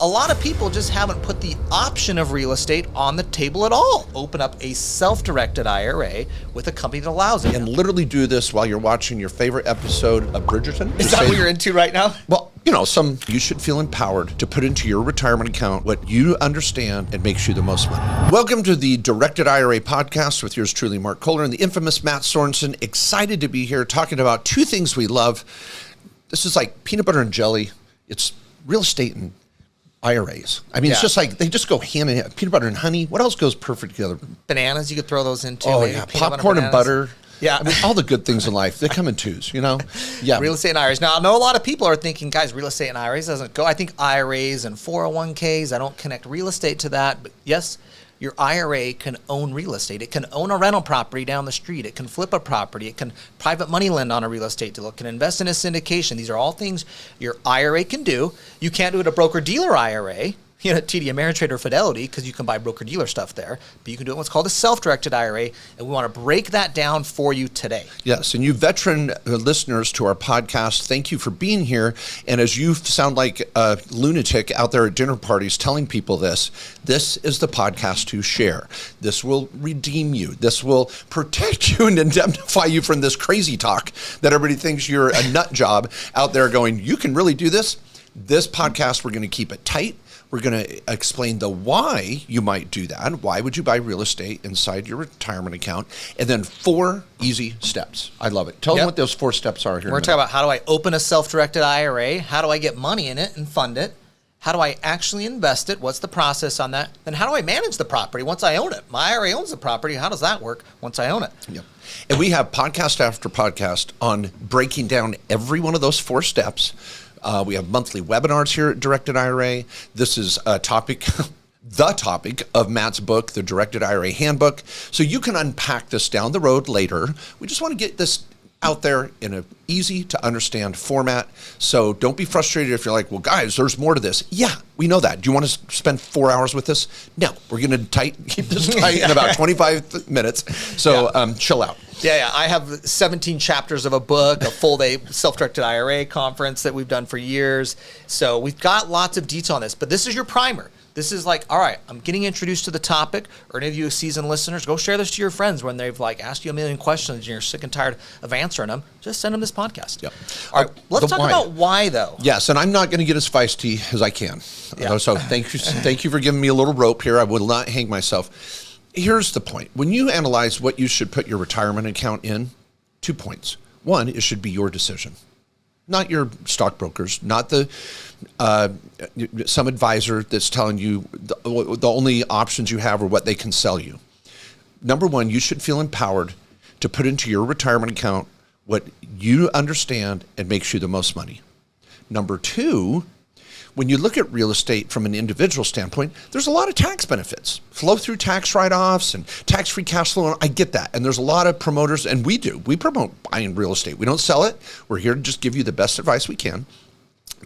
A lot of people just haven't put the option of real estate on the table at all. Open up a self-directed IRA with a company that allows it. And literally do this while you're watching your favorite episode of Bridgerton. Is that what you're into right now? Well, you should feel empowered to put into your retirement account what you understand and makes you the most money. Welcome to the Directed IRA podcast with yours truly, Mark Kohler, and the infamous Matt Sorensen. Excited to be here talking about two things we love. This is like peanut butter and jelly. It's real estate and IRAs. I mean, It's just like, they just go hand in hand. Peanut butter and honey. What else goes perfect together? Bananas, you could throw those into. Oh, yeah. Popcorn and butter. Yeah. I mean, all the good things in life, they come in twos, Yeah. Real estate and IRAs. Now, I know a lot of people are thinking, guys, real estate and IRAs doesn't go. I think IRAs and 401ks, I don't connect real estate to that. But yes, your IRA can own real estate. It can own a rental property down the street. It can flip a property. It can private money lend on a real estate deal. It can invest in a syndication. These are all things your IRA can do. You can't do it a broker-dealer IRA, TD Ameritrade or Fidelity, because you can buy broker-dealer stuff there. But you can do it what's called a self-directed IRA, and we want to break that down for you today. Yes, and you veteran listeners to our podcast, thank you for being here. And as you sound like a lunatic out there at dinner parties telling people this is the podcast to share. This will redeem you. This will protect you and indemnify you from this crazy talk that everybody thinks you're a nut job out there going, you can really do this. This podcast, we're going to keep it tight. We're going to explain the why you might do that. Why would you buy real estate inside your retirement account? And then 4 easy steps. I love it. Tell them what those 4 steps are here. We're talking about how do I open a self-directed IRA? How do I get money in it and fund it? How do I actually invest it? What's the process on that? Then how do I manage the property once I own it? My IRA owns the property. How does that work once I own it? Yep. And we have podcast after podcast on breaking down every one of those 4 steps. We have monthly webinars here at Directed IRA. This is a topic, the topic of Matt's book, The Directed IRA Handbook. So you can unpack this down the road later. We just want to get this out there in an easy to understand format. So don't be frustrated if you're like, well, guys, there's more to this. Yeah, we know that. Do you want to spend 4 hours with this? No, we're going to keep this tight in about 25 minutes. So chill out. Yeah. I have 17 chapters of a book, a full-day self-directed IRA conference that we've done for years. So we've got lots of detail on this, but this is your primer. This is like, all right, I'm getting introduced to the topic. Or any of you seasoned listeners, go share this to your friends when they've asked you a million questions and you're sick and tired of answering them. Just send them this podcast. Yep. All right, let's talk about why, though. Yes, and I'm not going to get as feisty as I can. Yeah. So thank you for giving me a little rope here. I will not hang myself. Here's the point. When you analyze what you should put your retirement account in, 2 points. One, it should be your decision. Not your stockbrokers, not some advisor that's telling you the only options you have are what they can sell you. Number one, you should feel empowered to put into your retirement account what you understand and makes you the most money. Number two, when you look at real estate from an individual standpoint, there's a lot of tax benefits, flow through tax write-offs and tax-free cash flow. I get that. And there's a lot of promoters, and we promote buying real estate. We don't sell it. We're here to just give you the best advice we can.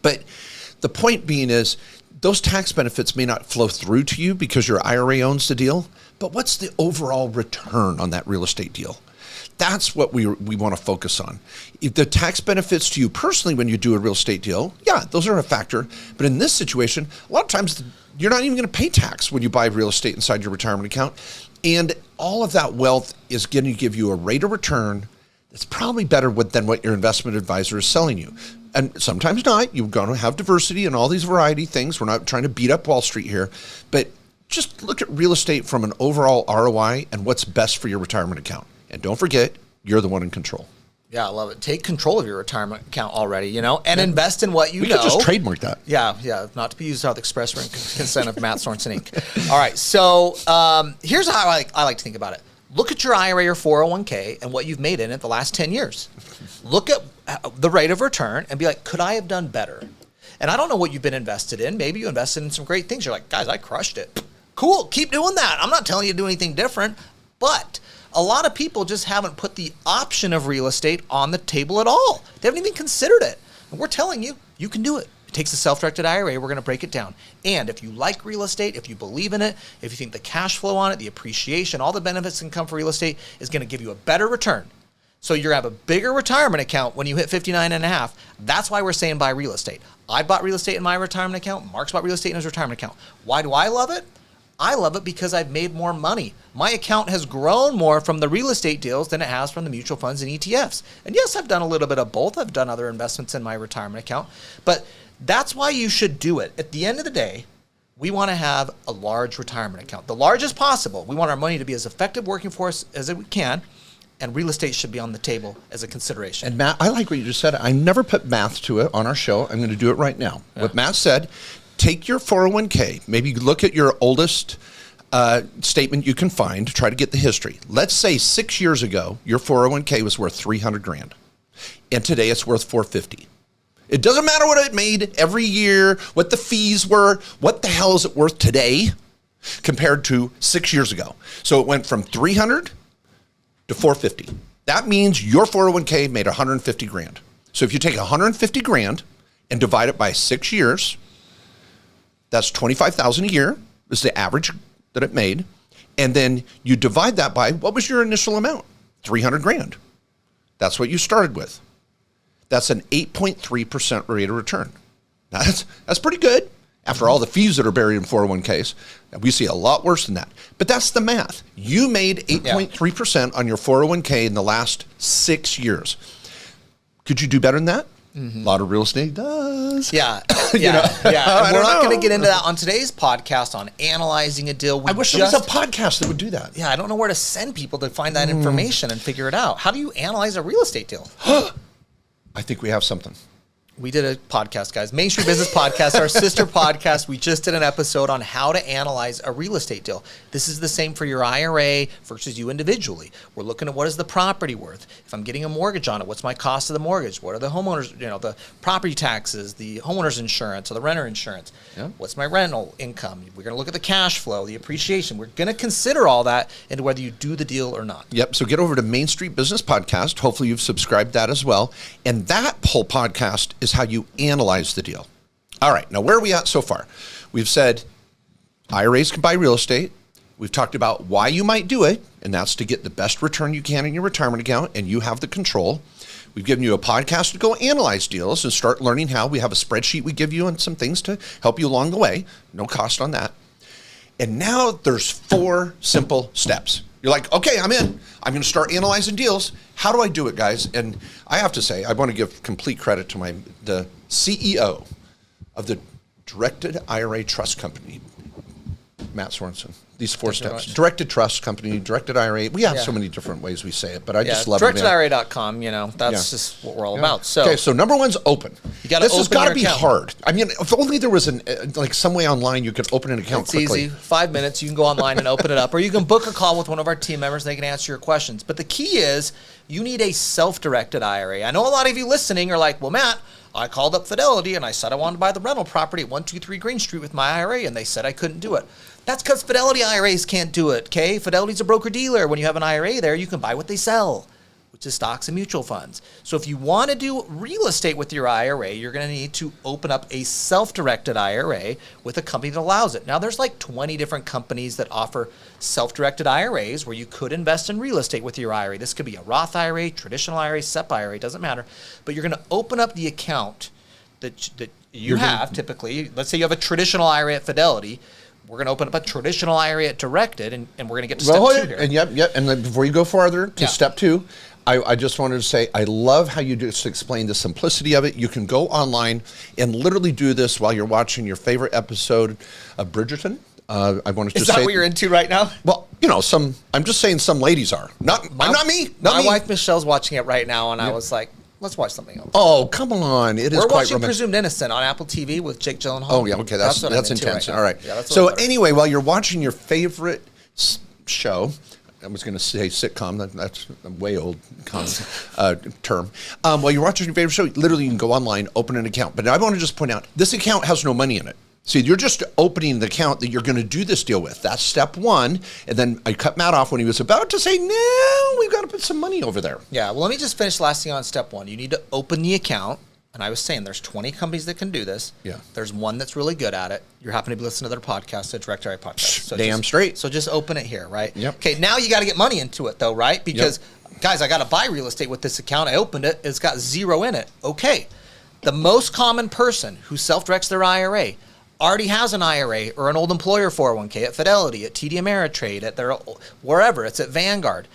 But the point being is those tax benefits may not flow through to you because your IRA owns the deal, but what's the overall return on that real estate deal? That's what we want to focus on. If the tax benefits to you personally when you do a real estate deal, yeah, those are a factor. But in this situation, a lot of times you're not even going to pay tax when you buy real estate inside your retirement account. And all of that wealth is going to give you a rate of return that's probably better than what your investment advisor is selling you. And sometimes not. You're going to have diversity and all these variety things. We're not trying to beat up Wall Street here. But just look at real estate from an overall ROI and what's best for your retirement account. And don't forget, you're the one in control. Yeah, I love it. Take control of your retirement account already, and invest in what you know. We could just trademark that. Yeah, not to be used without the express written consent of Matt Sorensen Inc. All right, so here's how I like to think about it. Look at your IRA or 401k and what you've made in it the last 10 years. Look at the rate of return and be like, could I have done better? And I don't know what you've been invested in. Maybe you invested in some great things. You're like, guys, I crushed it. Cool, keep doing that. I'm not telling you to do anything different, but a lot of people just haven't put the option of real estate on the table at all. They haven't even considered it. And we're telling you, you can do it. It takes a self-directed IRA. We're going to break it down. And if you like real estate, if you believe in it, if you think the cash flow on it, the appreciation, all the benefits that can come from real estate is going to give you a better return. So you're going to have a bigger retirement account when you hit 59 and a half. That's why we're saying buy real estate. I bought real estate in my retirement account. Mark's bought real estate in his retirement account. Why do I love it? I love it because I've made more money. My account has grown more from the real estate deals than it has from the mutual funds and ETFs. And yes, I've done a little bit of both. I've done other investments in my retirement account. But that's why you should do it. At the end of the day, we want to have a large retirement account, the largest possible. We want our money to be as effective working for us as we can. And real estate should be on the table as a consideration. And Matt, I like what you just said. I never put math to it on our show. I'm going to do it right now. Yeah. What Matt said, take your 401k, maybe look at your oldest statement you can find to try to get the history. Let's say 6 years ago, your 401k was worth $300,000. And today it's worth $450,000. It doesn't matter what it made every year, what the fees were, what the hell is it worth today compared to 6 years ago. So it went from $300,000 to $450,000. That means your 401k made $150,000. So if you take $150,000 and divide it by 6 years, that's $25,000 a year is the average that it made. And then you divide that by, what was your initial amount? $300,000. That's what you started with. That's an 8.3% rate of return. Now that's pretty good. After all the fees that are buried in 401ks, we see a lot worse than that. But that's the math. You made 8.3% on your 401k in the last 6 years. Could you do better than that? Mm-hmm. A lot of real estate does. Yeah. Yeah. And we're not going to get into that on today's podcast on analyzing a deal. I wish there was a podcast that would do that. Yeah, I don't know where to send people to find that information and figure it out. How do you analyze a real estate deal? I think we have something. We did a podcast, guys. Main Street Business Podcast, our sister podcast. We just did an episode on how to analyze a real estate deal. This is the same for your IRA versus you individually. We're looking at what is the property worth. If I'm getting a mortgage on it, what's my cost of the mortgage? What are the homeowners, the property taxes, the homeowner's insurance or the renter insurance? Yeah. What's my rental income? We're going to look at the cash flow, the appreciation. We're going to consider all that into whether you do the deal or not. Yep. So get over to Main Street Business Podcast. Hopefully you've subscribed that as well. And that whole podcast is how you analyze the deal. All right, now where are we at so far? We've said IRAs can buy real estate. We've talked about why you might do it, and that's to get the best return you can in your retirement account, and you have the control. We've given you a podcast to go analyze deals and start learning how. We have a spreadsheet we give you and some things to help you along the way. No cost on that. And now there's 4 simple steps. You're like, okay, I'm in. I'm going to start analyzing deals. How do I do it, guys? And I have to say, I want to give complete credit to the CEO of the Directed IRA Trust Company, Matt Sorensen. These 4 steps. Directed Trust Company, Directed IRA. We have so many different ways we say it, but I just love it. DirectedIRA.com, that's just what we're all about. So okay, so number 1's open. This has got to be hard. I mean, if only there was some way online you could open an account quickly. It's easy. 5 minutes, you can go online and open it up, or you can book a call with one of our team members and they can answer your questions. But the key is you need a self-directed IRA. I know a lot of you listening are like, well, Matt, I called up Fidelity and I said I wanted to buy the rental property at 123 Green Street with my IRA, and they said I couldn't do it. That's because Fidelity IRAs can't do it, okay? Fidelity's a broker-dealer. When you have an IRA there, you can buy what they sell, which is stocks and mutual funds. So if you want to do real estate with your IRA, you're going to need to open up a self-directed IRA with a company that allows it. Now, there's like 20 different companies that offer self-directed IRAs where you could invest in real estate with your IRA. This could be a Roth IRA, traditional IRA, SEP IRA, doesn't matter. But you're going to open up the account that you have typically. Let's say you have a traditional IRA at Fidelity. We're going to open up a traditional IRA at Directed, and we're going to get to step 2 here. And yep. And then before you go farther to step 2, I just wanted to say I love how you just explain the simplicity of it. You can go online and literally do this while you're watching your favorite episode of Bridgerton. I want to just say, is that what you're into right now? Well, I'm just saying some ladies are. Not me. My wife Michelle's watching it right now, and I was like, let's watch something else. Oh, come on. It is quite romantic. We're watching Presumed Innocent on Apple TV with Jake Gyllenhaal. Oh, yeah. Okay. That's intense. Right. All right. Yeah, so anyway, while you're watching your favorite show, I was going to say sitcom. That's a way old term. While you're watching your favorite show, literally you can go online, open an account. But I want to just point out, this account has no money in it. See, you're just opening the account that you're going to do this deal with. That's step 1. And then I cut Matt off when he was about to say, no, we've got to put some money over there. Yeah, well, let me just finish the last thing on step 1. You need to open the account. And I was saying there's 20 companies that can do this. Yeah. There's one that's really good at it. You happen to be listening to their podcast, the Directed IRA podcast. So damn straight. So just open it here, right? Yep. Okay, now you got to get money into it, though, right? Because guys, I got to buy real estate with this account. I opened it. It's got zero in it. Okay. The most common person who self-directs their IRA already has an IRA or an old employer 401k at Fidelity, at TD Ameritrade, at their wherever. It's at Vanguard.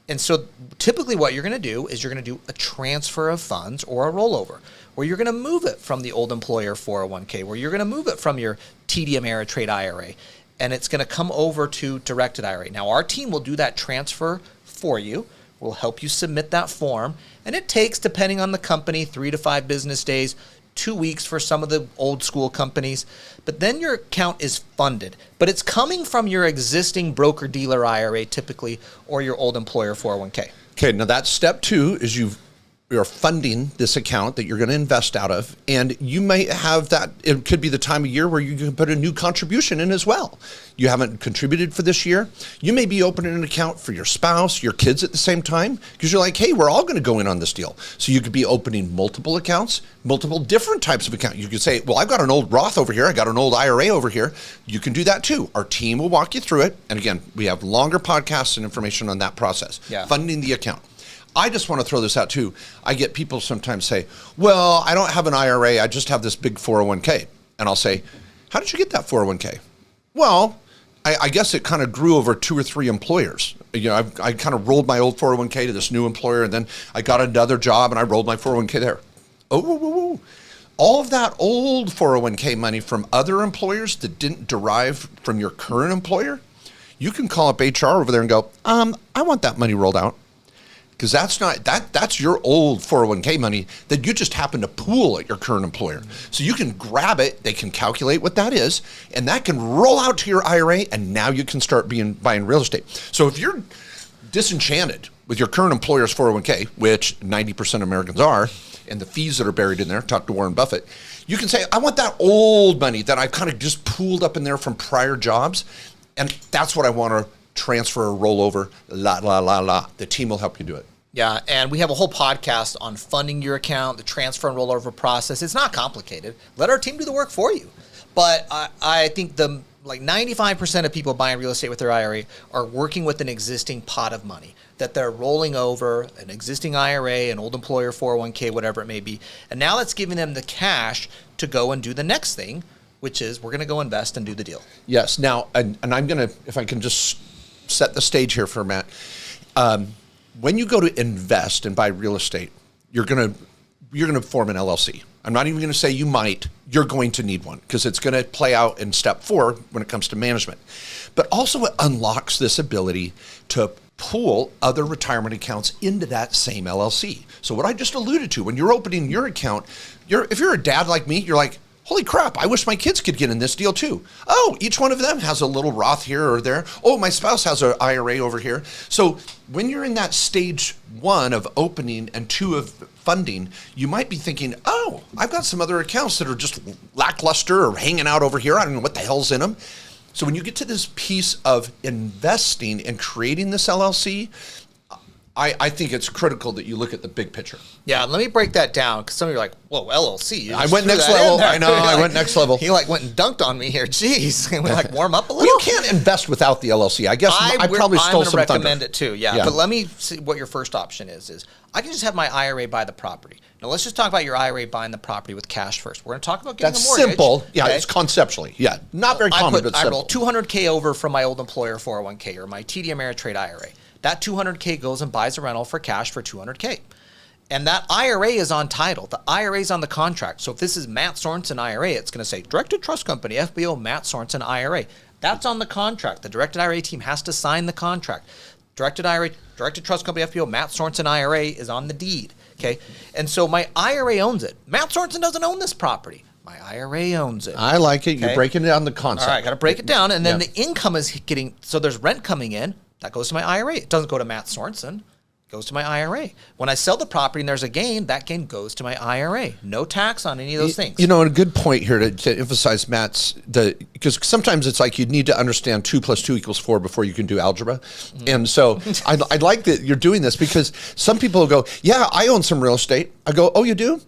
And so typically what you're going to do is you're going to do a transfer of funds or a rollover, where you're going to move it from the old employer 401k, where you're going to move it from your TD Ameritrade IRA, and it's going to come over to directed IRA. Now, our team will do that transfer for you. We'll help you submit that form, and it takes, depending on the company, 3 to 5 business days, 2 weeks for some of the old school companies. But then your account is funded, but it's coming from your existing broker-dealer IRA typically, or your old employer 401k. Okay, now that's step 2 is you're funding this account that you're going to invest out of, and you may have that. It could be the time of year where you can put a new contribution in as well. You haven't contributed for this year. You may be opening an account for your spouse, your kids at the same time, because you're like, hey, we're all going to go in on this deal. So you could be opening multiple accounts, multiple different types of accounts. You could say, well, I've got an old Roth over here. I got an old IRA over here. You can do that too. Our team will walk you through it. And again, we have longer podcasts and information on that process. Yeah. Funding the account. I just want to throw this out too. I get people sometimes say, well, I don't have an IRA. I just have this big 401k. And I'll say, how did you get that 401k? Well, I guess it kind of grew over 2 or 3 employers. You know, I kind of rolled my old 401k to this new employer, and then I got another job and I rolled my 401k there. Oh. All of that old 401k money from other employers that didn't derive from your current employer, you can call up HR over there and go, I want that money rolled out. Because that's your old 401k money that you just happen to pool at your current employer. So you can grab it, they can calculate what that is, and that can roll out to your IRA, and now you can start buying real estate. So if you're disenchanted with your current employer's 401k, which 90% of Americans are, and the fees that are buried in there, talk to Warren Buffett, you can say, I want that old money that I've kind of just pooled up in there from prior jobs, and that's what I want to transfer or roll over, The team will help you do it. Yeah, and we have a whole podcast on funding your account, the transfer and rollover process. It's not complicated. Let our team do the work for you. But I think 95% of people buying real estate with their IRA are working with an existing pot of money that they're rolling over, an existing IRA, an old employer 401k, whatever it may be. And now that's giving them the cash to go and do the next thing, which is we're going to go invest and do the deal. Yes. Now, and I'm going to, if I can just set the stage here for Matt. When you go to invest and buy real estate, you're going to form an LLC. I'm not even going to say you might. You're going to need one because it's going to play out in step 4 when it comes to management. But also it unlocks this ability to pool other retirement accounts into that same LLC. So what I just alluded to, when you're opening your account, if you're a dad like me, you're like, holy crap, I wish my kids could get in this deal too. Oh, each one of them has a little Roth here or there. Oh, my spouse has an IRA over here. So when you're in that stage 1 of opening and 2 of funding, you might be thinking, oh, I've got some other accounts that are just lackluster or hanging out over here. I don't know what the hell's in them. So when you get to this piece of investing and creating this LLC, I think it's critical that you look at the big picture. Yeah, let me break that down because some of you are like, whoa, LLC. I went next level. I know, I went next level. He went and dunked on me here. Jeez, can we warm up a little? Well, you can't invest without the LLC. I guess I probably stole some thunder. I'm going to recommend it too, yeah. But let me see what your first option is I can just have my IRA buy the property. Now, let's just talk about your IRA buying the property with cash first. We're going to talk about getting a mortgage. That's simple. Yeah, okay? It's conceptually. Yeah, not very common, but simple. I roll $200K over from my old employer 401K or my TD Ameritrade IRA. That $200K goes and buys a rental for cash for $200K. And that IRA is on title. The IRA is on the contract. So if this is Matt Sorensen IRA, it's going to say Directed Trust Company, FBO, Matt Sorensen IRA. That's on the contract. The Directed IRA team has to sign the contract. Directed Trust Company, FBO, Matt Sorensen IRA is on the deed. Okay. And so my IRA owns it. Matt Sorensen doesn't own this property. My IRA owns it. I like it. Okay? You're breaking down the concept. All right, got to break it down. And then the income is getting, so there's rent coming in. That goes to my IRA. It doesn't go to Matt Sorensen. It goes to my IRA. When I sell the property and there's a gain, that gain goes to my IRA. No tax on any of those things. You know, and a good point here to emphasize Matt's, because sometimes it's like you need to understand 2 + 2 = 4 before you can do algebra. Mm-hmm. And so I like that you're doing this because some people will go, yeah, I own some real estate. I go, oh, you do?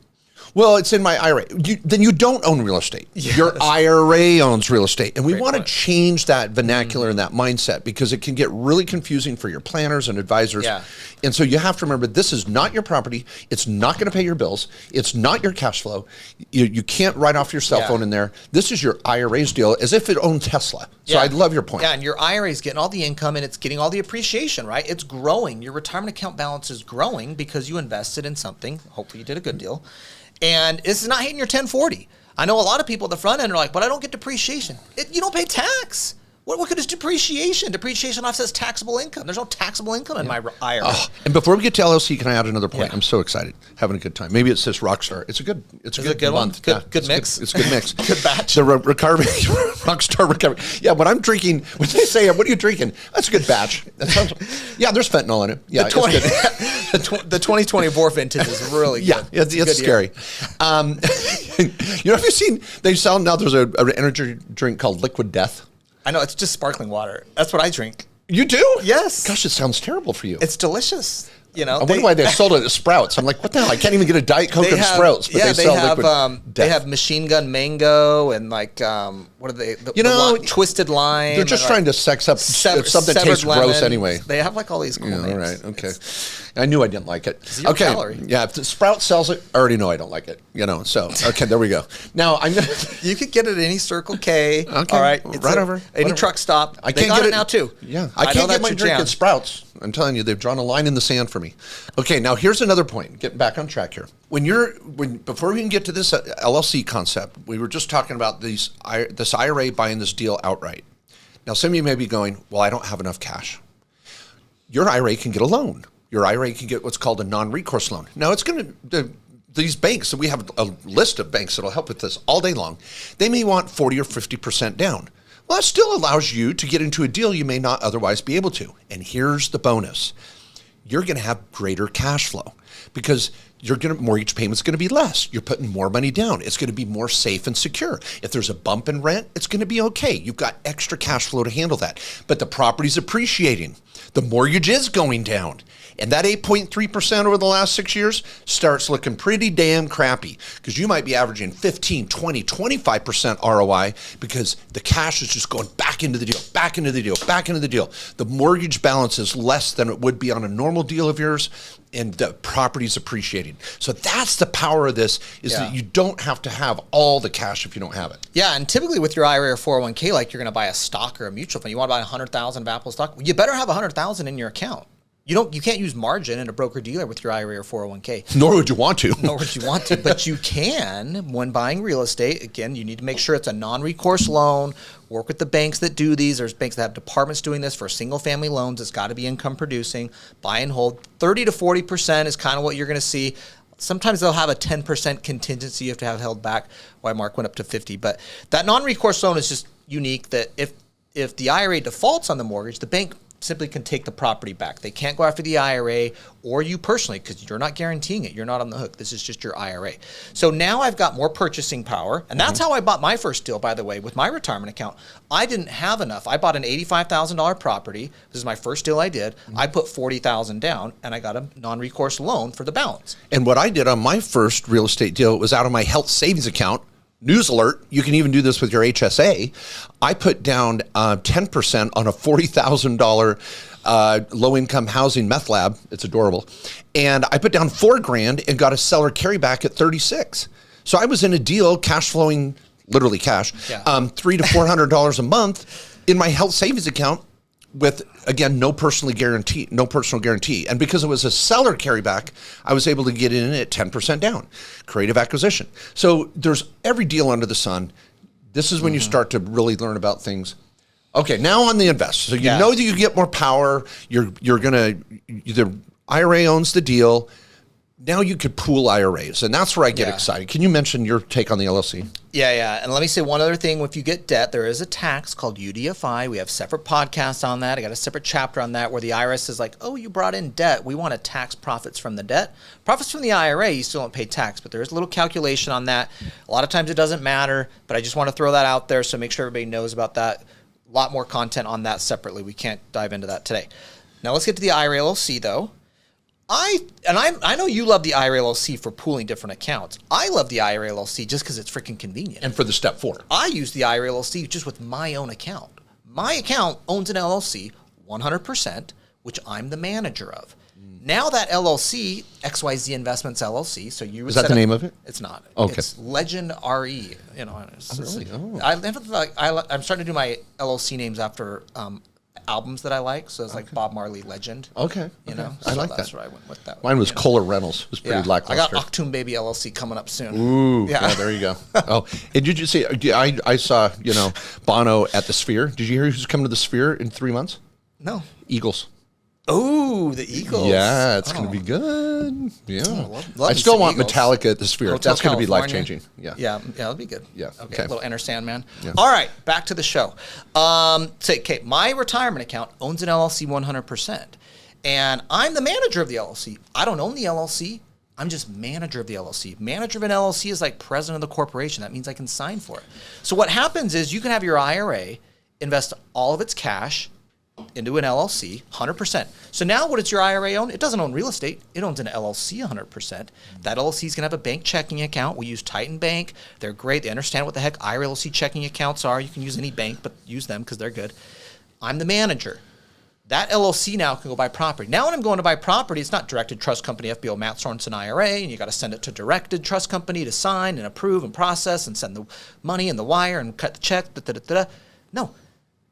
Well, it's in my IRA. Then you don't own real estate. Yes. Your IRA owns real estate. And we want to change that vernacular and that mindset because it can get really confusing for your planners and advisors. Yeah. And so you have to remember, this is not your property. It's not going to pay your bills. It's not your cash flow. You can't write off your cell phone in there. This is your IRA's deal as if it owned Tesla. So I love your point. Yeah, and your IRA is getting all the income and it's getting all the appreciation, right? It's growing. Your retirement account balance is growing because you invested in something. Hopefully you did a good deal. And this is not hitting your 1040. I know a lot of people at the front end are like, but I don't get depreciation. You don't pay tax. What good is depreciation? Depreciation offsets taxable income. There's no taxable income in my IRA. Oh, and before we get to LLC, can I add another point? I'm so excited, having a good time. Maybe it's this Rockstar. It's a good month. Good mix. It's a good mix. Good batch. The Rockstar recovery. Yeah, when I'm drinking, when they say, "What are you drinking?" That's a good batch. That sounds. Yeah, there's fentanyl in it. Yeah, the 2024 vintage is really good. Yeah, it's scary. Have you seen? They sell now. There's an energy drink called Liquid Death. I know, it's just sparkling water. That's what I drink. You do? Yes. Gosh, it sounds terrible for you. It's delicious. I wonder why they sold it at Sprouts. I'm like, what the hell? I can't even get a Diet Coke at Sprouts, but they sell Liquid Death. They have Machine Gun Mango and what are they? Twisted Lime. They're just trying to sex up something that tastes gross anyway. They have all these cool names. All right, okay. I knew I didn't like it. Zero calorie. Yeah, if the Sprout sells it, I already know I don't like it. So, okay, there we go. Now, you could get it at any Circle K. Okay. All right. Right over. Any truck stop. I can't get it now, too. Yeah. I can't get my drink at Sprouts. I'm telling you, they've drawn a line in the sand for me. Okay, now here's another point. Getting back on track here. Before we can get to this LLC concept, we were just talking about this IRA buying this deal outright. Now, some of you may be going, well, I don't have enough cash. Your IRA can get a loan. Your IRA can get what's called a non-recourse loan. Now, it's going to, these banks, we have a list of banks that will help with this all day long. They may want 40 or 50% down. Well, that still allows you to get into a deal you may not otherwise be able to. And here's the bonus. You're going to have greater cash flow because mortgage payment's going to be less. You're putting more money down. It's going to be more safe and secure. If there's a bump in rent, it's going to be okay. You've got extra cash flow to handle that. But the property's appreciating. The mortgage is going down. And that 8.3% over the last 6 years starts looking pretty damn crappy because you might be averaging 15, 20, 25% ROI because the cash is just going back into the deal, back into the deal, back into the deal. The mortgage balance is less than it would be on a normal deal of yours, and the property's appreciating. So that's the power of this, is that you don't have to have all the cash if you don't have it. Yeah, and typically with your IRA or 401k, like you're going to buy a stock or a mutual fund, you want to buy 100,000 of Apple stock, you better have 100,000 in your account. You can't use margin in a broker-dealer with your IRA or 401k. Nor would you want to. But you can when buying real estate. Again, you need to make sure it's a non-recourse loan. Work with the banks that do these. There's banks that have departments doing this for single-family loans. It's got to be income-producing. Buy and hold. 30 to 40% is kind of what you're going to see. Sometimes they'll have a 10% contingency you have to have held back. Why Mark went up to 50. But that non-recourse loan is just unique that if the IRA defaults on the mortgage, the bank simply can take the property back. They can't go after the IRA or you personally because you're not guaranteeing it. You're not on the hook. This is just your IRA. So now I've got more purchasing power. And that's how I bought my first deal, by the way, with my retirement account. I didn't have enough. I bought an $85,000 property. This is my first deal I did. I put $40,000 down and I got a non-recourse loan for the balance. And what I did on my first real estate deal, it was out of my health savings account. News alert, you can even do this with your HSA. I put down 10% on a $40,000 low-income housing meth lab. It's adorable. And I put down $4,000 and got a seller carryback at 36. So I was in a deal, cash flowing, literally cash, $300 to $400 a month in my health savings account with, again, no personal guarantee. And because it was a seller carryback, I was able to get in at 10% down. Creative acquisition. So there's every deal under the sun. This is when you start to really learn about things. Okay, now on the invest. So you know that you get more power. You're going to, the IRA owns the deal. Now you could pool IRAs, and that's where I get excited. Can you mention your take on the LLC? Yeah. And let me say one other thing. If you get debt, there is a tax called UDFI. We have separate podcasts on that. I got a separate chapter on that where the IRS is like, oh, you brought in debt. We want to tax profits from the debt. Profits from the IRA, you still don't pay tax, but there is a little calculation on that. A lot of times it doesn't matter, but I just want to throw that out there so make sure everybody knows about that. A lot more content on that separately. We can't dive into that today. Now let's get to the IRA LLC, though. I know you love the IRA LLC for pooling different accounts. I love the IRA LLC just because it's freaking convenient. And for the step 4. I use the IRA LLC just with my own account. My account owns an LLC 100%, which I'm the manager of. Now that LLC, XYZ Investments LLC, so you would Is that the name of it? It's not. Okay. It's Legend RE. You know, really? Oh. I'm starting to do my LLC names after albums that I like. So it's like Bob Marley Legend. Okay. You know, I like that's that. where I went with that. Mine was you know. Kohler Reynolds. It was pretty lackluster. I got Octoon Baby LLC coming up soon. Ooh, yeah, there you go. Oh, and did you see? I saw Bono at the Sphere. Did you hear who's coming to the Sphere in 3 months? No. Eagles. Oh, the Eagles. Yeah, it's going to be good. Yeah. love I me still some want Eagles. Metallica at the Sphere. Hotel That's going to be California. life-changing. Yeah. Yeah, that'll be good. Yeah, Okay, okay. a little Enter Sandman. Yeah. All right, back to the show. Okay, my retirement account owns an LLC 100%. And I'm the manager of the LLC. I don't own the LLC. I'm just manager of the LLC. Manager of an LLC is like president of the corporation. That means I can sign for it. So what happens is you can have your IRA invest all of its cash into an LLC, 100%. So now what does your IRA own? It doesn't own real estate. It owns an LLC 100%. That LLC is going to have a bank checking account. We use Titan Bank. They're great. They understand what the heck IRA LLC checking accounts are. You can use any bank, but use them because they're good. I'm the manager. That LLC now can go buy property. Now when I'm going to buy property, it's not directed trust company, FBO, Matt Sorensen IRA, and you got to send it to directed trust company to sign and approve and process and send the money and the wire and cut the check. No.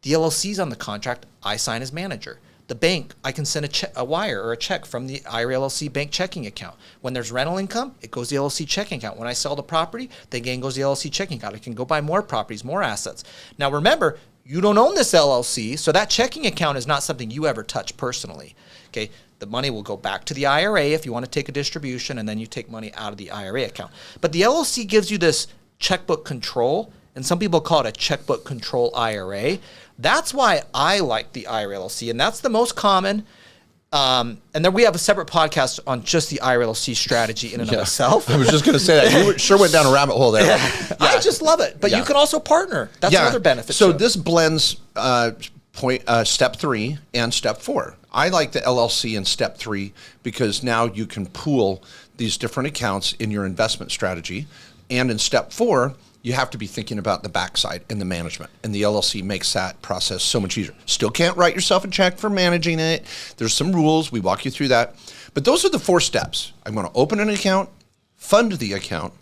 The LLC's on the contract. I sign as manager. The bank, I can send a wire or a check from the IRA LLC bank checking account. When there's rental income, it goes to the LLC checking account. When I sell the property, the gain goes to the LLC checking account. I can go buy more properties, more assets. Now remember, you don't own this LLC, so that checking account is not something you ever touch personally. Okay, the money will go back to the IRA if you want to take a distribution, and then you take money out of the IRA account. But the LLC gives you this checkbook control, and some people call it a checkbook control IRA. That's why I like the IRA LLC, and that's the most common. And then we have a separate podcast on just the IRA LLC strategy in and of itself. I was just going to say that. You sure went down a rabbit hole there. Yeah. I just love it. But you can also partner. That's another benefit. So too. this blends step 3 and step 4. I like the LLC in step 3 because now you can pool these different accounts in your investment strategy. And in step 4, you have to be thinking about the backside and the management. And the LLC makes that process so much easier. Still can't write yourself a check for managing it. There's some rules. We walk you through that. But those are the 4 steps. I'm going to open an account, fund the account,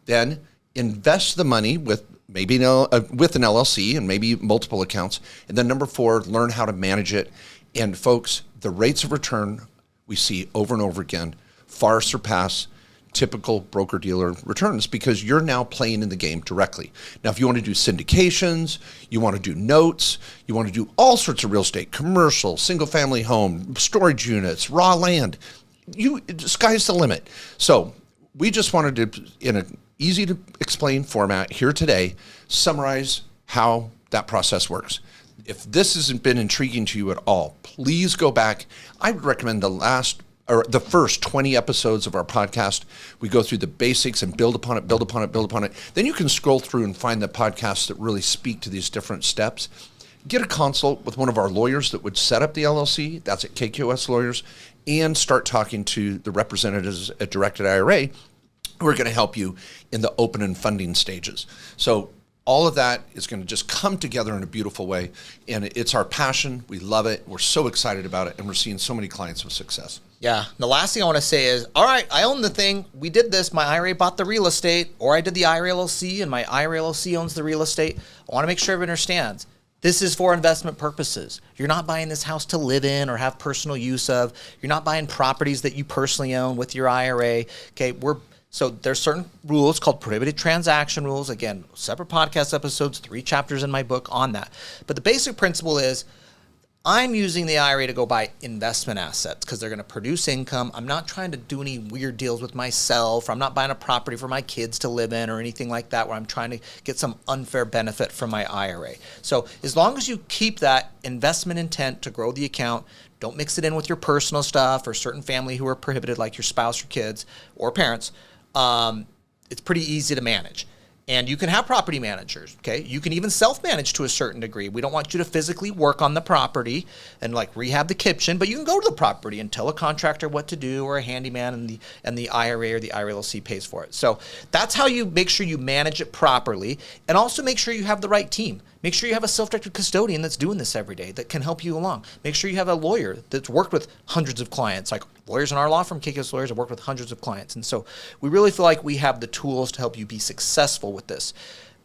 then invest the money with maybe with an LLC and maybe multiple accounts. And then number 4, learn how to manage it. And folks, the rates of return we see over and over again far surpass typical broker-dealer returns because you're now playing in the game directly. Now, if you want to do syndications, you want to do notes, you want to do all sorts of real estate, commercial, single-family home, storage units, raw land, sky's the limit. So we just wanted to, in an easy-to-explain format here today, summarize how that process works. If this hasn't been intriguing to you at all, please go back. I would recommend the first 20 episodes of our podcast. We go through the basics and build upon it. Then you can scroll through and find the podcasts that really speak to these different steps. Get a consult with one of our lawyers that would set up the LLC. That's at KQS Lawyers. And start talking to the representatives at Directed IRA who are going to help you in the open and funding stages. So all of that is going to just come together in a beautiful way. And it's our passion. We love it. We're so excited about it. And we're seeing so many clients with success. Yeah. The last thing I want to say is, all right, I own the thing. We did this. My IRA bought the real estate, or I did the IRA LLC, and my IRA LLC owns the real estate. I want to make sure everyone understands. This is for investment purposes. You're not buying this house to live in or have personal use of. You're not buying properties that you personally own with your IRA. Okay, so there's certain rules called prohibited transaction rules. Again, separate podcast episodes, 3 chapters in my book on that. But the basic principle is I'm using the IRA to go buy investment assets because they're going to produce income. I'm not trying to do any weird deals with myself, or I'm not buying a property for my kids to live in or anything like that where I'm trying to get some unfair benefit from my IRA. So as long as you keep that investment intent to grow the account, don't mix it in with your personal stuff or certain family who are prohibited like your spouse or kids or parents, it's pretty easy to manage. And you can have property managers, okay? You can even self-manage to a certain degree. We don't want you to physically work on the property and like rehab the kitchen, but you can go to the property and tell a contractor what to do, or a handyman, and the IRA or the IRA LLC pays for it. So that's how you make sure you manage it properly, and also make sure you have the right team. Make sure you have a self-directed custodian that's doing this every day that can help you along. Make sure you have a lawyer that's worked with hundreds of clients. Like lawyers in our law firm, KKS Lawyers, have worked with hundreds of clients. And so we really feel like we have the tools to help you be successful with this.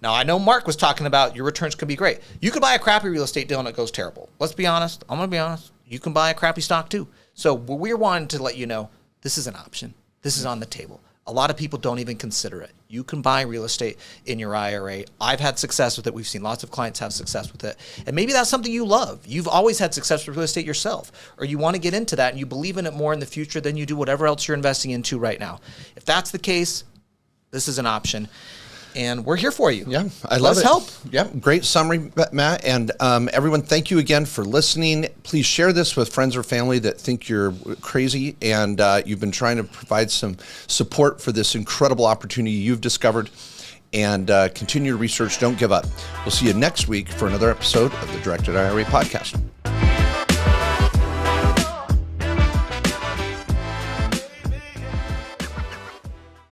Now, I know Mark was talking about your returns could be great. You could buy a crappy real estate deal and it goes terrible. Let's be honest. I'm going to be honest. You can buy a crappy stock too. So we're wanting to let you know this is an option. This is on the table. A lot of people don't even consider it. You can buy real estate in your IRA. I've had success with it. We've seen lots of clients have success with it. And maybe that's something you love. You've always had success with real estate yourself, or you want to get into that and you believe in it more in the future than you do whatever else you're investing into right now. If that's the case, this is an option. And we're here for you. Yeah, I love Let's it. help. Yeah, great summary, Matt. And everyone, thank you again for listening. Please share this with friends or family that think you're crazy and you've been trying to provide some support for this incredible opportunity you've discovered. And continue your research. Don't give up. We'll see you next week for another episode of the Directed IRA Podcast.